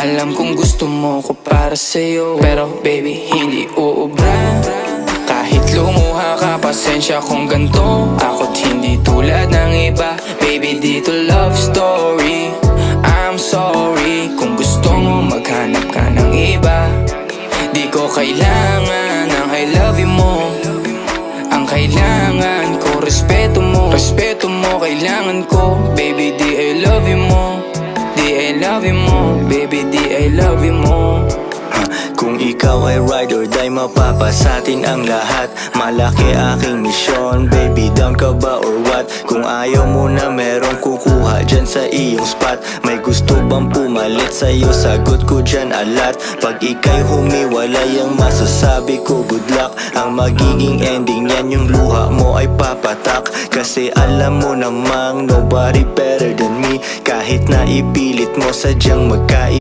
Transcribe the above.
Alam kong gusto mo ko para sa'yo, pero baby hindi uubra. Kahit lumuha ka, pasensya kung ganto. Ako't hindi tulad ng iba. Baby dito love story. I'm sorry kung gusto mo maghanap ka ng iba. Di ko kailangan ang I love you mo. Ang kailangan ko respeto mo. Respeto mo kailangan ko. Baby di I love you mo. Di I love you mo. Baby di I love you mo. Kung ikaw ay ride or die, mapapasatin ang lahat. Malaki aking misyon, baby down ka ba or what? Kung ayaw mo na merong kukuha dyan sa iyong spot. May gusto bang pumalit sa'yo? Sagot ko dyan alat. Pag ika'y humiwalay, ang masasabi ko good luck. Ang magiging ending yan, yung luha mo ay papatak. Kasi alam mo namang nobody better than me. Kahit na ipilit mo sadyang magkai